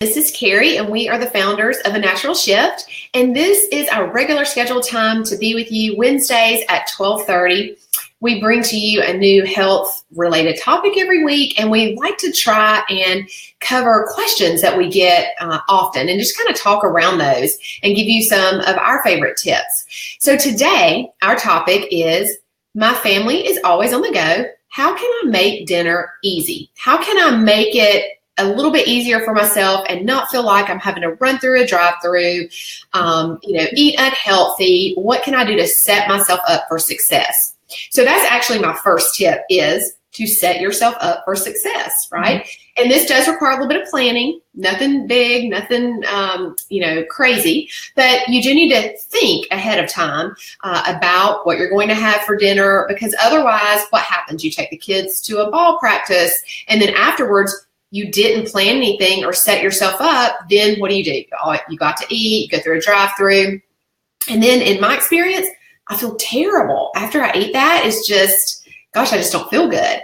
This is Carrie, and we are the founders of A Natural Shift. And this is our regular scheduled time to be with you Wednesdays at 12:30. We bring to you a new health-related topic every week, and we like to try and cover questions that we get often and just kind of talk around those and give you some of our favorite tips. So today, our topic is, my family is always on the go. How can I make dinner easy? How can I make it a little bit easier for myself and not feel like I'm having to run through a drive-through, eat unhealthy? What can I do to set myself up for success? So that's actually my first tip, is to set yourself up for success, right? Mm-hmm. And this does require a little bit of planning, nothing big, nothing, crazy, but you do need to think ahead of time about what you're going to have for dinner, because otherwise what happens? You take the kids to a ball practice, and then afterwards, you didn't plan anything or set yourself up, then what do? You got to eat, you go through a drive-through. And then in my experience, I feel terrible. After I eat that, it's just, I just don't feel good.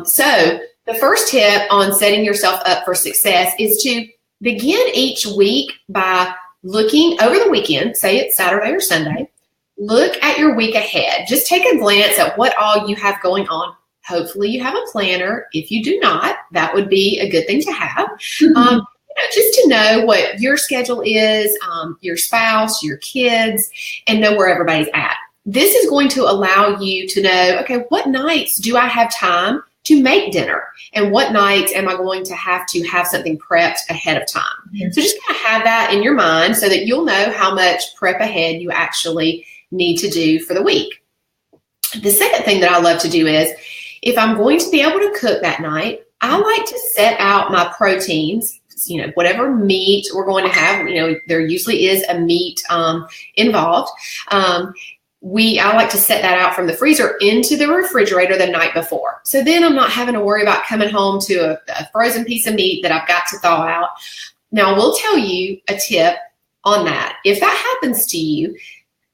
So the first tip on setting yourself up for success is to begin each week by looking over the weekend, say it's Saturday or Sunday, look at your week ahead. Just take a glance at what all you have going on. Hopefully you have a planner. If you do not, that would be a good thing to have. Mm-hmm. Just to know what your schedule is, your spouse, your kids, and know where everybody's at. This is going to allow you to know, okay, what nights do I have time to make dinner? And what nights am I going to have something prepped ahead of time? Mm-hmm. So just kind of have that in your mind so that you'll know how much prep ahead you actually need to do for the week. The second thing that I love to do is, if I'm going to be able to cook that night, I like to set out my proteins, whatever meat we're going to have. There usually is a meat involved. I like to set that out from the freezer into the refrigerator the night before. So then I'm not having to worry about coming home to a frozen piece of meat that I've got to thaw out. Now, I will tell you a tip on that. If that happens to you,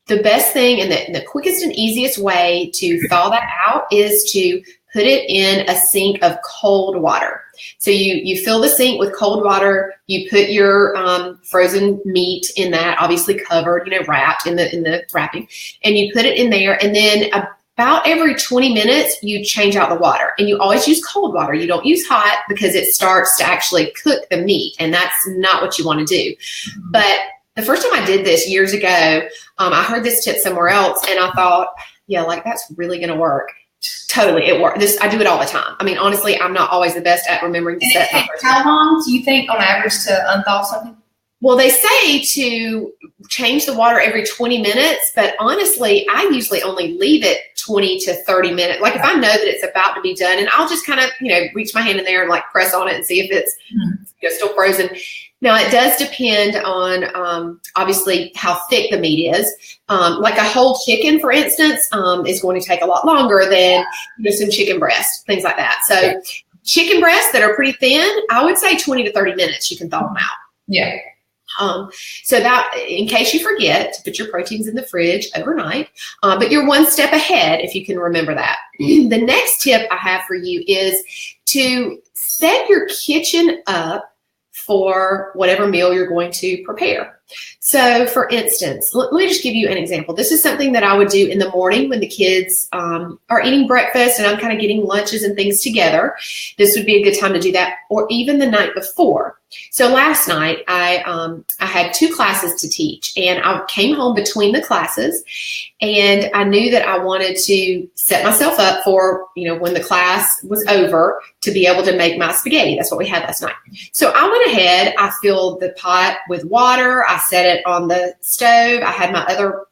the best thing and the quickest and easiest way to thaw that out is to put it in a sink of cold water. So you fill the sink with cold water. You put your frozen meat in that, obviously covered, wrapped in the wrapping, and you put it in there. And then about every 20 minutes, you change out the water. And you always use cold water. You don't use hot, because it starts to actually cook the meat, and that's not what you want to do. Mm-hmm. But the first time I did this years ago, I heard this tip somewhere else, and I thought, that's really going to work. Totally, it works. I do it all the time. I mean, honestly, I'm not always the best at remembering to set my protein. How long do you think on average to unthaw something? Well, they say to change the water every 20 minutes, but honestly, I usually only leave it 20 to 30 minutes. Like if I know that it's about to be done, and I'll just kind of, reach my hand in there and like press on it and see if it's still frozen. Now, it does depend on obviously how thick the meat is. Like a whole chicken, for instance, is going to take a lot longer than some chicken breast, things like that. So chicken breasts that are pretty thin, I would say 20 to 30 minutes you can thaw them out. Yeah. So that, in case you forget to put your proteins in the fridge overnight, but you're one step ahead if you can remember that. The next tip I have for you is to set your kitchen up for whatever meal you're going to prepare. So for instance, let me just give you an example. This is something that I would do in the morning when the kids are eating breakfast and I'm kind of getting lunches and things together. This would be a good time to do that, or even the night before. So last night I had 2 classes to teach, and I came home between the classes, and I knew that I wanted to set myself up for, when the class was over, to be able to make my spaghetti. That's what we had last night. So I went ahead, I filled the pot with water, I set it on the stove, I had my other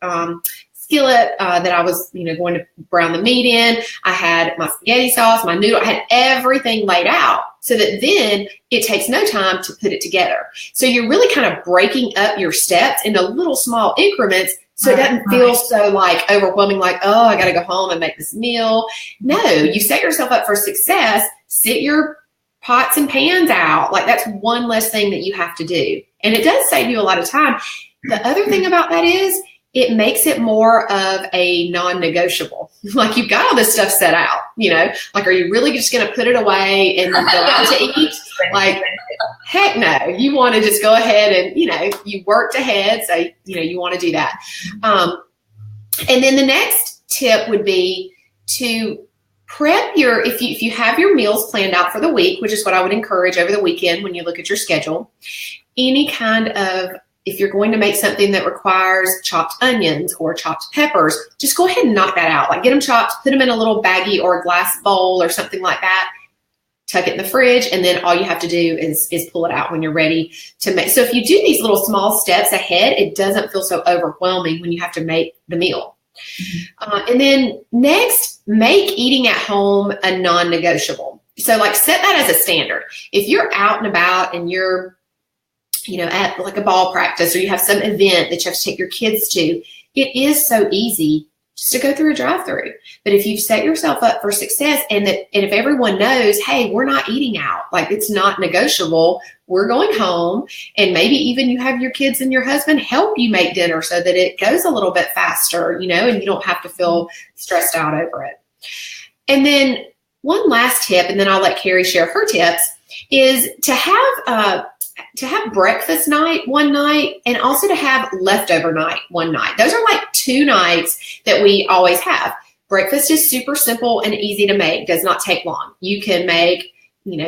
skillet that I was, going to brown the meat in. I had my spaghetti sauce, my noodle, I had everything laid out so that then it takes no time to put it together. So you're really kind of breaking up your steps into little small increments so it doesn't feel so like overwhelming, like, oh, I got to go home and make this meal. No, you set yourself up for success. Sit your pots and pans out. Like that's one less thing that you have to do. And it does save you a lot of time. The other thing about that is it makes it more of a non-negotiable. Like you've got all this stuff set out, like, are you really just going to put it away and then go out to eat? Like, heck no. You want to just go ahead and, you worked ahead. So, you want to do that. And then the next tip would be to prep if you have your meals planned out for the week, which is what I would encourage over the weekend when you look at your schedule, any kind of, if you're going to make something that requires chopped onions or chopped peppers, just go ahead and knock that out. Like, get them chopped, put them in a little baggie or a glass bowl or something like that, tuck it in the fridge, and then all you have to do is pull it out when you're ready to make. So if you do these little small steps ahead, it doesn't feel so overwhelming when you have to make the meal. And then next, make eating at home a non-negotiable. So like, set that as a standard. If you're out and about and you're at like a ball practice or you have some event that you have to take your kids to, it is so easy just to go through a drive-through. But if you've set yourself up for success and if everyone knows, hey, we're not eating out, like, it's not negotiable, we're going home, and maybe even you have your kids and your husband help you make dinner so that it goes a little bit faster, and you don't have to feel stressed out over it. And then one last tip, and then I'll let Carrie share her tips, is to have breakfast night one night and also to have leftover night one night. Those are like 2 nights that we always have. Breakfast is super simple and easy to make, does not take long. You can make,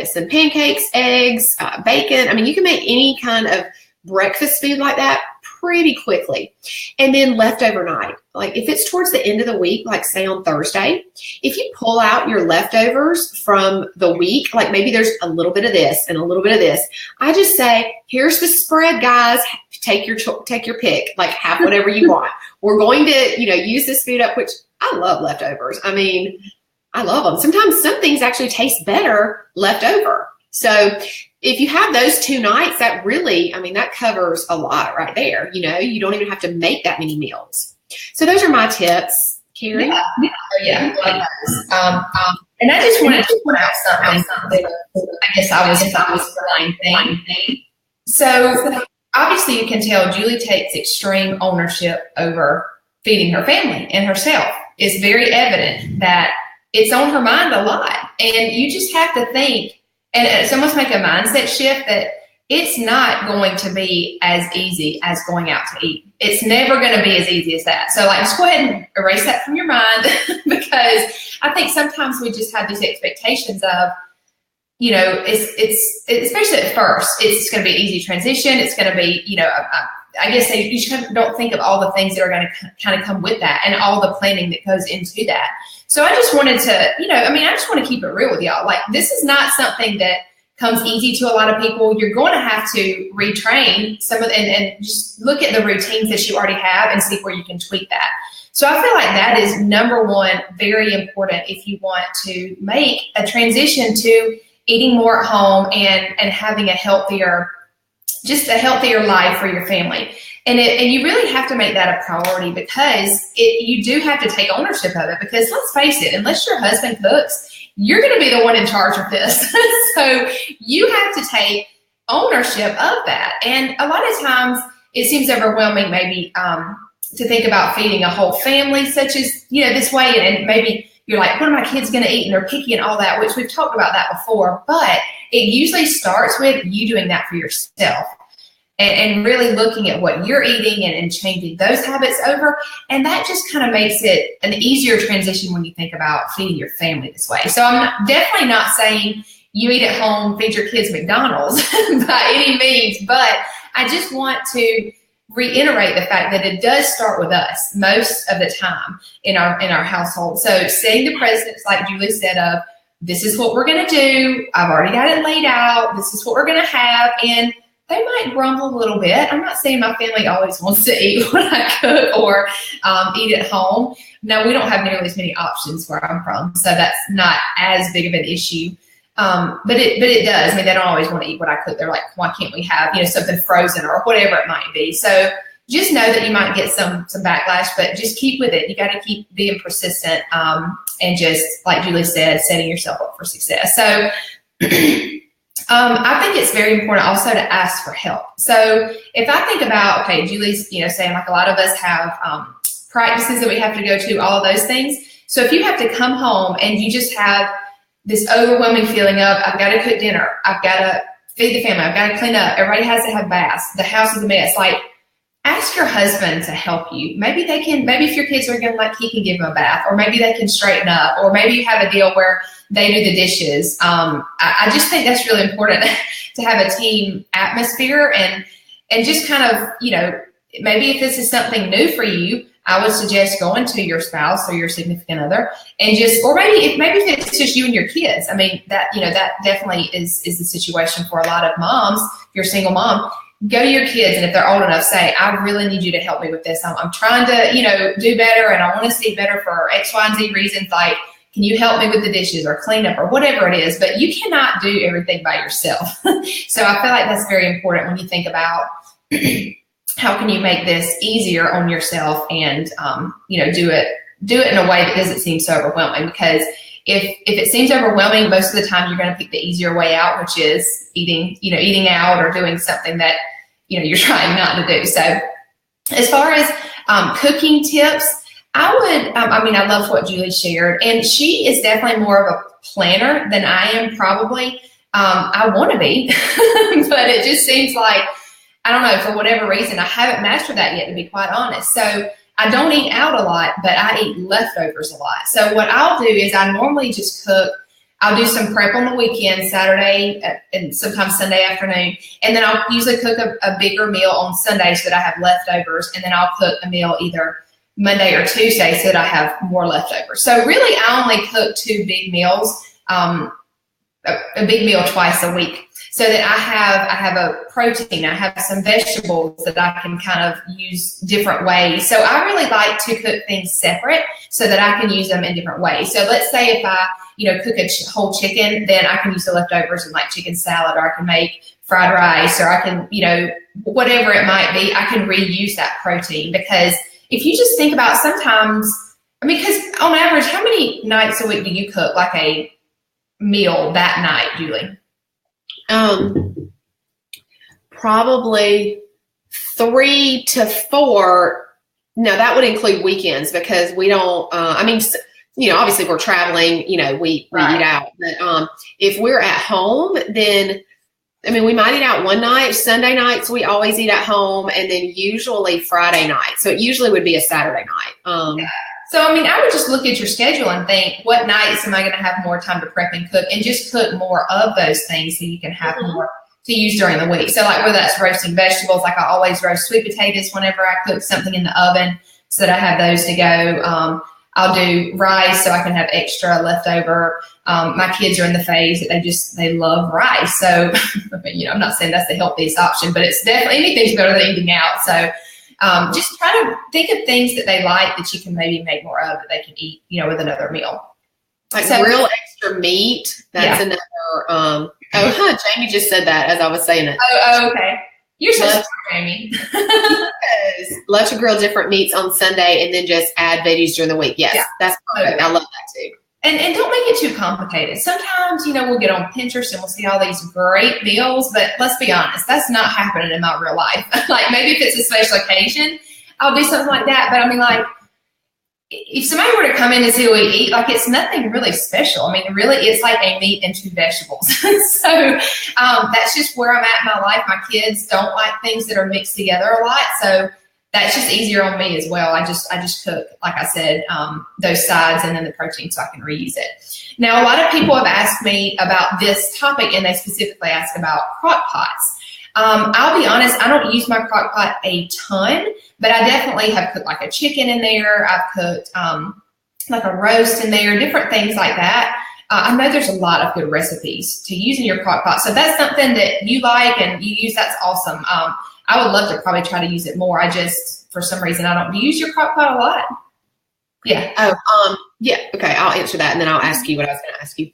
some pancakes, eggs, bacon. I mean, you can make any kind of breakfast food like that pretty quickly. And then leftover night, like if it's towards the end of the week, like say on Thursday, if you pull out your leftovers from the week, like maybe there's a little bit of this and a little bit of this, I just say, here's the spread, guys. Take your pick, like have whatever you want. We're going to, use this food up, which I love leftovers. I mean, I love them. Sometimes some things actually taste better left over. So if you have those 2 nights, that really, that covers a lot right there. You don't even have to make that many meals. So those are my tips. Carrie? Yeah. And I just wanted to point out something. I guess I was the same thing. So obviously you can tell Julie takes extreme ownership over feeding her family and herself. It's very evident that it's on her mind a lot. And you just have to think, and it's almost make a mindset shift that it's not going to be as easy as going out to eat. It's never going to be as easy as that. So like, just go ahead and erase that from your mind because I think sometimes we just have these expectations of, it's especially at first, it's going to be an easy transition. It's going to be, I guess you just don't think of all the things that are going to kind of come with that and all the planning that goes into that. So I just wanted to, I just want to keep it real with y'all. Like, this is not something that comes easy to a lot of people. You're going to have to retrain some of and just look at the routines that you already have and see where you can tweak that. So I feel like that is number one, very important if you want to make a transition to eating more at home and having a healthier life for your family. And you really have to make that a priority because you do have to take ownership of it because let's face it, unless your husband cooks, you're going to be the one in charge of this. So you have to take ownership of that. And a lot of times it seems overwhelming maybe to think about feeding a whole family such as, this way. And maybe you're like, what are my kids going to eat? And they're picky and all that, which we've talked about that before. But it usually starts with you doing that for yourself. And really looking at what you're eating and changing those habits over. And that just kind of makes it an easier transition when you think about feeding your family this way. So I'm definitely not saying you eat at home, feed your kids McDonald's by any means, but I just want to reiterate the fact that it does start with us most of the time in our household. So setting the precedents, like Julie said, of this is what we're going to do. I've already got it laid out. This is what we're going to have. And they might grumble a little bit. I'm not saying my family always wants to eat what I cook or eat at home. No, we don't have nearly as many options where I'm from, so that's not as big of an issue. But it does. They don't always want to eat what I cook. They're like, why can't we have something frozen or whatever it might be? So just know that you might get some backlash, but just keep with it. You got to keep being persistent and just like Julie said, setting yourself up for success. So. I think it's very important also to ask for help. So if I think about, okay, Julie's, saying like a lot of us have practices that we have to go to, all of those things. So if you have to come home and you just have this overwhelming feeling of, I've got to cook dinner, I've got to feed the family, I've got to clean up, everybody has to have baths, the house is a mess. Like, ask your husband to help you. Maybe if your kids are going, he can give them a bath, or maybe they can straighten up, or maybe you have a deal where they do the dishes. I just think that's really important to have a team atmosphere, and just kind of, maybe if this is something new for you, I would suggest going to your spouse or your significant other and or maybe if it's just you and your kids. I mean, that definitely is the situation for a lot of moms. If you're a single mom, go to your kids, and if they're old enough, say, I really need you to help me with this. I'm trying to, do better, and I want to see better for X, Y, and Z reasons. Like, can you help me with the dishes or clean up or whatever it is? But you cannot do everything by yourself. So I feel like that's very important when you think about how can you make this easier on yourself and, do it in a way that doesn't seem so overwhelming. Because if it seems overwhelming, most of the time you're going to pick the easier way out, which is eating out or doing something that, you're trying not to do. So as far as cooking tips, I would, I love what Julie shared, and she is definitely more of a planner than I am probably. I want to be, but it just seems like, I don't know, for whatever reason, I haven't mastered that yet, to be quite honest. So I don't eat out a lot, but I eat leftovers a lot. So what I'll do is I normally just cook. I'll do some prep on the weekend, Saturday and sometimes Sunday afternoon. And then I'll usually cook a bigger meal on Sunday so that I have leftovers. And then I'll cook a meal either Monday or Tuesday so that I have more leftovers. So really, I only cook 2 big meals, a big meal twice a week. So that I have a protein, I have some vegetables that I can kind of use different ways. So I really like to cook things separate so that I can use them in different ways. So let's say if I, cook a whole chicken, then I can use the leftovers in like chicken salad, or I can make fried rice, or I can, whatever it might be, I can reuse that protein. Because if you just think about sometimes, because on average, how many nights a week do you cook like a meal that night, Julie? Probably 3 to 4. No, that would include weekends, because we don't, obviously if we're traveling, we eat out, but, if we're at home, then, we might eat out one night. Sunday nights, we always eat at home, and then usually Friday night. So it usually would be a Saturday night. So, I would just look at your schedule and think, what nights am I going to have more time to prep and cook, and just cook more of those things so you can have more to use during the week. So like whether that's roasting vegetables, like I always roast sweet potatoes whenever I cook something in the oven so that I have those to go. I'll do rice so I can have extra leftover. My kids are in the phase that they love rice. So, I'm not saying that's the healthiest option, but it's definitely anything's better than eating out. So just try to think of things that they like that you can maybe make more of that they can eat, with another meal. Like real extra meat. That's another. Jamie just said that as I was saying it. Oh, okay. You're so smart, Jamie. Love to grill different meats on Sunday and then just add veggies during the week. Yes, that's perfect. I love that too. And don't make it too complicated. Sometimes, we'll get on Pinterest and we'll see all these great meals, but let's be honest, that's not happening in my real life. Like maybe if it's a special occasion, I'll do something like that. But if somebody were to come in and see what we eat, it's nothing really special. Really, it's like a meat and 2 vegetables. So that's just where I'm at in my life. My kids don't like things that are mixed together a lot. So that's just easier on me as well. I just cook, like I said, those sides and then the protein so I can reuse it. Now, a lot of people have asked me about this topic, and they specifically ask about crock pots. I'll be honest, I don't use my crock pot a ton, but I definitely have cooked like a chicken in there. I've cooked like a roast in there, different things like that. I know there's a lot of good recipes to use in your crock pot. So if that's something that you like and you use, that's awesome. I would love to probably try to use it more. For some reason, I don't. Do you use your crock pot a lot? Yeah. Yeah. Okay. I'll answer that, and then I'll ask you what I was going to ask you.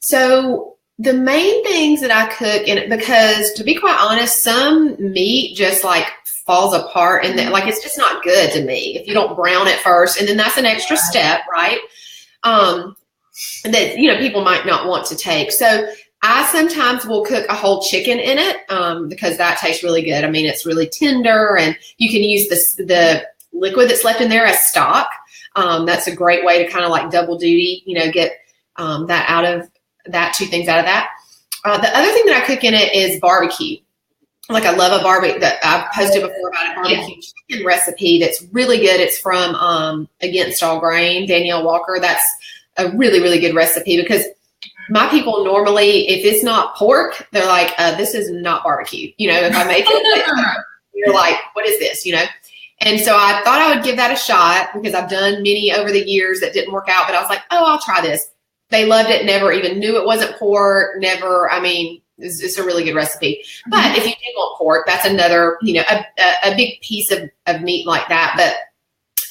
So the main things that I cook in it, because to be quite honest, some meat just falls apart, and it's just not good to me if you don't brown it first, and then that's an extra step, right? That people might not want to take. So I sometimes will cook a whole chicken in it because that tastes really good. It's really tender, and you can use the liquid that's left in there as stock. That's a great way to kind of double duty, get that out of two things out of that. The other thing that I cook in it is barbecue. Like I love a barbecue that I've posted before about a barbecue chicken recipe that's really good. It's from Against All Grain, Danielle Walker. That's a really, really good recipe because my people normally, if it's not pork, they're like, this is not barbecue. You know, if I make it, you're like, what is this? You know? And so I thought I would give that a shot because I've done many over the years that didn't work out, but I was like, oh, I'll try this. They loved it, never even knew it wasn't pork, never, I mean, it's a really good recipe. But if you do want pork, that's another, you know, a big piece of meat like that. But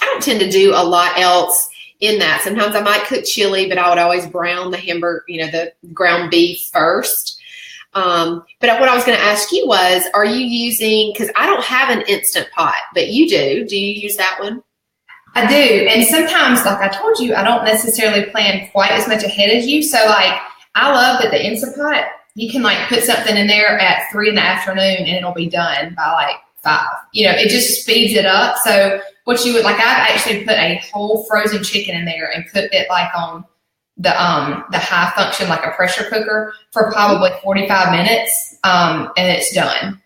I don't tend to do a lot else in that. Sometimes I might cook chili, but I would always brown the hamburger, you know, the ground beef first. But what I was going to ask you was, are you using, because I don't have an Instant Pot, but you do. Do you use that one? I do. And sometimes, like I told you, I don't necessarily plan quite as much ahead as you. So like, I love that the Instant Pot, you can like put something in there at 3 PM and it'll be done by like 5. You know, it just speeds it up. So what you would like, I've actually put a whole frozen chicken in there and cooked it like on the high function, like a pressure cooker for probably 45 minutes. And it's done.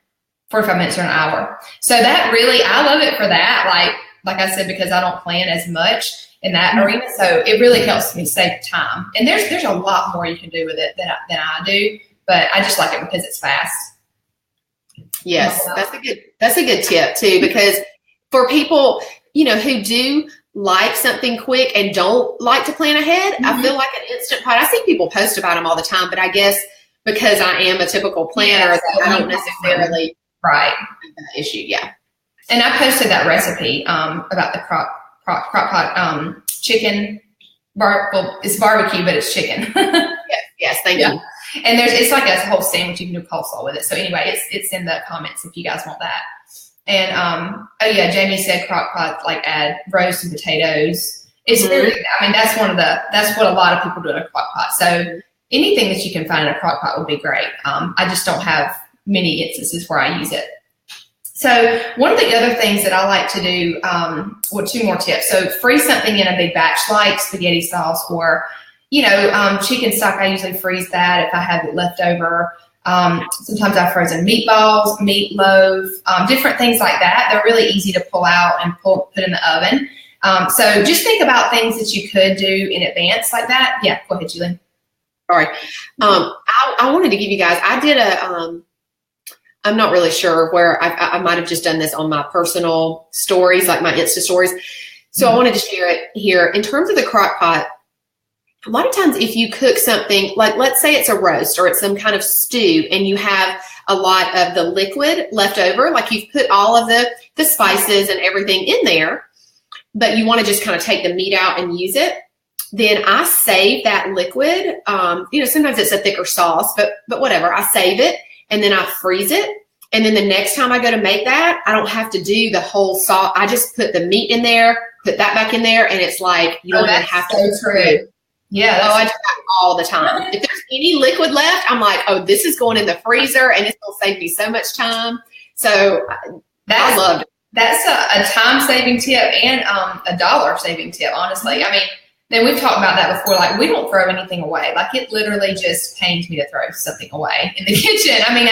45 minutes or an hour. So that really, I love it for that. Like I said, because I don't plan as much in that arena. So it really helps me save time. And there's a lot more you can do with it than I do, but I just like it because it's fast. Yes, that's a good tip too, because for people, you know, who do like something quick and don't like to plan ahead, I feel like an Instant Pot. I see people post about them all the time, but I guess because I am a typical planner, that I don't necessarily have that issue. Yeah. And I posted that recipe about the crock pot chicken. Well, it's barbecue, but it's chicken. Yes, thank you. And it's like a whole sandwich. You can do coleslaw with it. So anyway, it's in the comments if you guys want that. And Jamie said crock pot, like add roast and potatoes. It's really, I mean, that's what a lot of people do in a crock pot. So anything that you can find in a crock pot would be great. I just don't have many instances where I use it. So one of the other things that I like to do, 2 more tips. So freeze something in a big batch like spaghetti sauce or, you know, chicken stock. I usually freeze that if I have it left over. Sometimes I've frozen meatballs, meatloaf, different things like that. They're really easy to pull out and put in the oven. So just think about things that you could do in advance like that. Yeah, go ahead, Julie. All right. I wanted to give you guys, I did I'm not really sure where I might have just done this on my personal stories, like my Insta stories. So I wanted to share it here. In terms of the crock pot, a lot of times if you cook something, like let's say it's a roast or it's some kind of stew and you have a lot of the liquid left over, like you've put all of the spices and everything in there, but you want to just kind of take the meat out and use it, then I save that liquid. You know, sometimes it's a thicker sauce, but whatever, I save it. And then I freeze it. And then the next time I go to make that, I don't have to do the whole sauce. I just put the meat in there, put that back in there. And it's like, you don't even have to. So true. Yeah. I do that all the time. If there's any liquid left, I'm like, oh, this is going in the freezer and it's going to save me so much time. So I loved it. That's a time-saving tip and a dollar-saving tip, honestly. I mean, then we've talked about that before. Like, we don't throw anything away. Like, it literally just pains me to throw something away in the kitchen. I mean,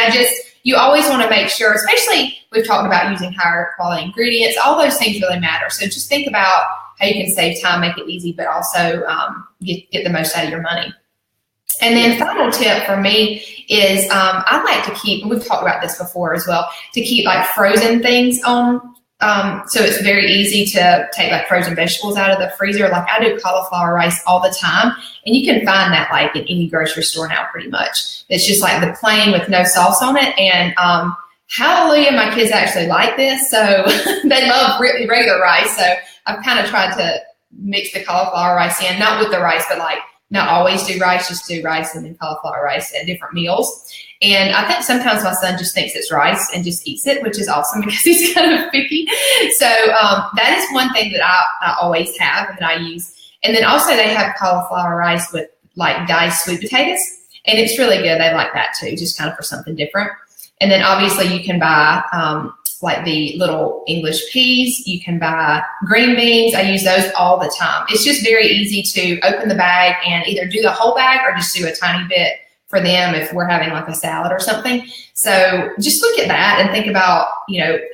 you always want to make sure, especially we've talked about using higher quality ingredients. All those things really matter. So just think about how you can save time, make it easy, but also get the most out of your money. And then final tip for me is I like to keep, and we've talked about this before as well, to keep like frozen things on. So it's very easy to take like frozen vegetables out of the freezer. Like I do cauliflower rice all the time, and you can find that like in any grocery store now pretty much. It's just like the plain with no sauce on it. And hallelujah, my kids actually like this. So they love regular rice. So I've kind of tried to mix the cauliflower rice in, not with the rice, but like not always do rice, just do rice and then cauliflower rice at different meals. And I think sometimes my son just thinks it's rice and just eats it, which is awesome because he's kind of picky. So that is one thing that I always have and that I use. And then also they have cauliflower rice with like diced sweet potatoes. And it's really good. They like that too, just kind of for something different. And then obviously you can buy like the little English peas. You can buy green beans. I use those all the time. It's just very easy to open the bag and either do the whole bag or just do a tiny bit for them if we're having like a salad or something. So just look at that and think about,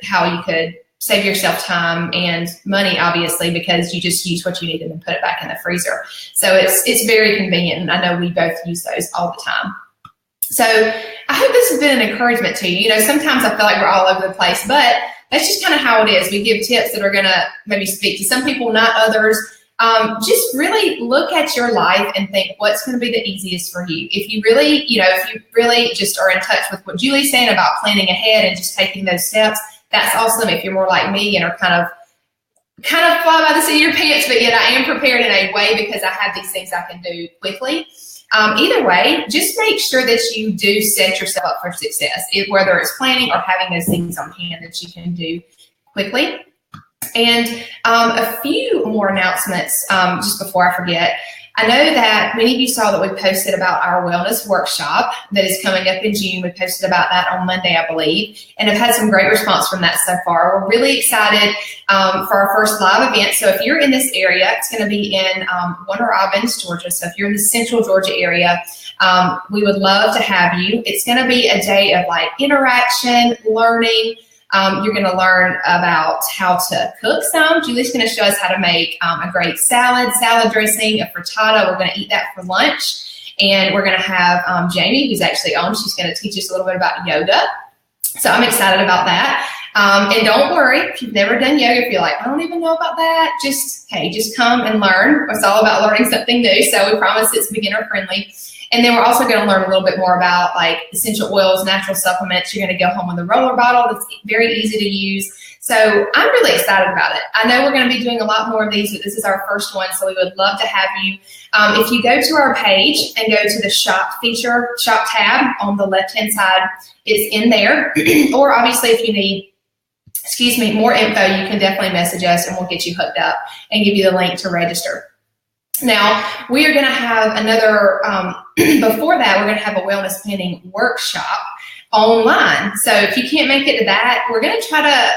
how you could save yourself time and money, obviously, because you just use what you need and then put it back in the freezer. So it's very convenient, and I know we both use those all the time. So I hope this has been an encouragement to you. Sometimes I feel like we're all over the place, but that's just kind of how it is. We give tips that are going to maybe speak to some people, not others. Just really look at your life and think what's going to be the easiest for you. If you really, just are in touch with what Julie's saying about planning ahead and just taking those steps, that's awesome. If you're more like me and are kind of fly by the seat of your pants, but yet I am prepared in a way because I have these things I can do quickly. Either way, just make sure that you do set yourself up for success, whether it's planning or having those things on hand that you can do quickly. And a few more announcements just before I forget. I know that many of you saw that we posted about our wellness workshop that is coming up in June. We posted about that on Monday, I believe, and have had some great response from that so far. We're really excited for our first live event. So if you're in this area, it's going to be in Warner Robins, Georgia. So if you're in the central Georgia area, we would love to have you. It's going to be a day of like interaction, learning. You're going to learn about how to cook some. Julie's going to show us how to make a great salad dressing, a frittata. We're going to eat that for lunch. And we're going to have Jamie, who's actually on. She's going to teach us a little bit about yoga. So I'm excited about that. And don't worry, if you've never done yoga, if you're like, I don't even know about that, just come and learn. It's all about learning something new. So we promise it's beginner friendly. And then we're also going to learn a little bit more about like essential oils, natural supplements. You're going to go home with a roller bottle that's very easy to use. So I'm really excited about it. I know we're going to be doing a lot more of these, but this is our first one. So we would love to have you. If you go to our page and go to the shop tab on the left-hand side, it's in there. Or obviously if you need, more info, you can definitely message us and we'll get you hooked up and give you the link to register. Now, we are going to have another, before that, we're going to have a wellness planning workshop online. So if you can't make it to that, we're going to try to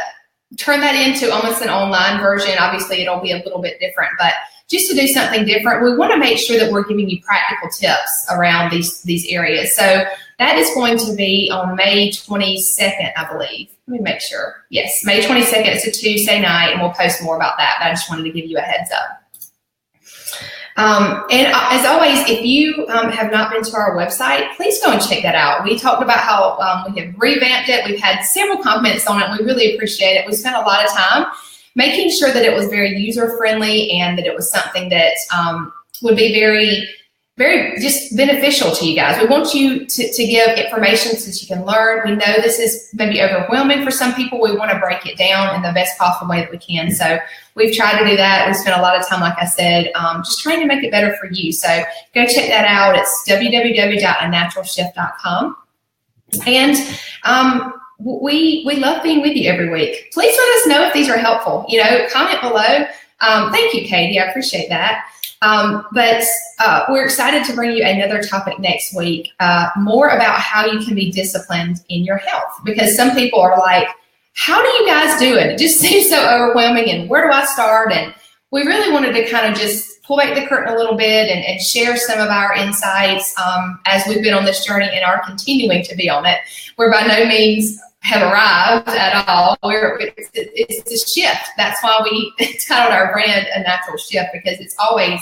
turn that into almost an online version. Obviously, it'll be a little bit different, but just to do something different, we want to make sure that we're giving you practical tips around these areas. So that is going to be on May 22nd, I believe. Let me make sure. Yes, May 22nd. It's a Tuesday night, and we'll post more about that, but I just wanted to give you a heads up. And as always, if you have not been to our website, please go and check that out. We talked about how we have revamped it. We've had several comments on it. And we really appreciate it. We spent a lot of time making sure that it was very user-friendly and that it was something that would be very, very just beneficial to you guys. We want you to give information so that you can learn. We know this is maybe overwhelming for some people. We want to break it down in the best possible way that we can. So we've tried to do that. We spent a lot of time, like I said, just trying to make it better for you. So go check that out. It's www.anaturalchef.com. And we love being with you every week. Please let us know if these are helpful. Comment below. Thank you, Katie. I appreciate that. But we're excited to bring you another topic next week, more about how you can be disciplined in your health. Because some people are like, how do you guys do it? It just seems so overwhelming, and where do I start? And we really wanted to kind of just pull back the curtain a little bit and share some of our insights as we've been on this journey and are continuing to be on it. We're by no means have arrived at all. It's a shift. That's why we titled our brand A Natural Shift, because it's always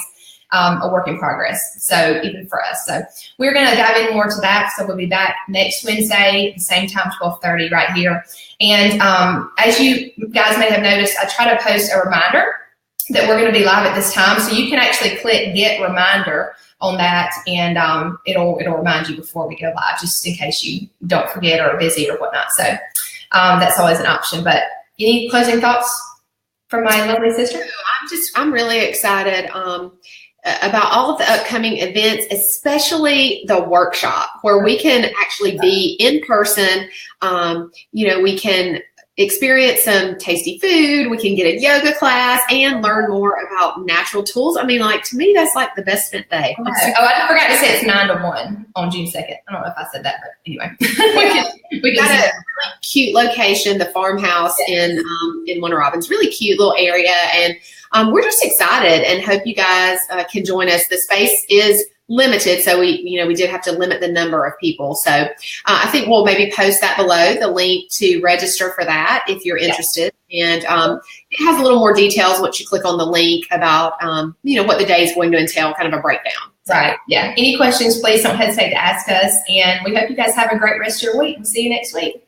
a work in progress. So even for us. So we're going to dive in more to that. So we'll be back next Wednesday, the same time, 12:30 right here. And as you guys may have noticed, I try to post a reminder that we're going to be live at this time. So you can actually click Get Reminder on that, and it'll remind you before we go live, just in case you don't forget or are busy or whatnot. So that's always an option. But any closing thoughts from my lovely sister? I'm really excited about all of the upcoming events, especially the workshop where we can actually be in person. We can experience some tasty food. We can get a yoga class and learn more about natural tools. I mean, like, to me, that's like the best spent day. Oh, I forgot to say it's 9 to 1 on June 2nd. I don't know if I said that, but anyway. we got a really cute location, the farmhouse in Warner Robins, really cute little area. And we're just excited and hope you guys can join us. The space is limited, so we did have to limit the number of people. So I think we'll maybe post that below, the link to register for that if you're interested. And it has a little more details once you click on the link about what the day is going to entail, kind of a breakdown. Right. Yeah. Any questions, please don't hesitate to ask us. And we hope you guys have a great rest of your week. We'll see you next week.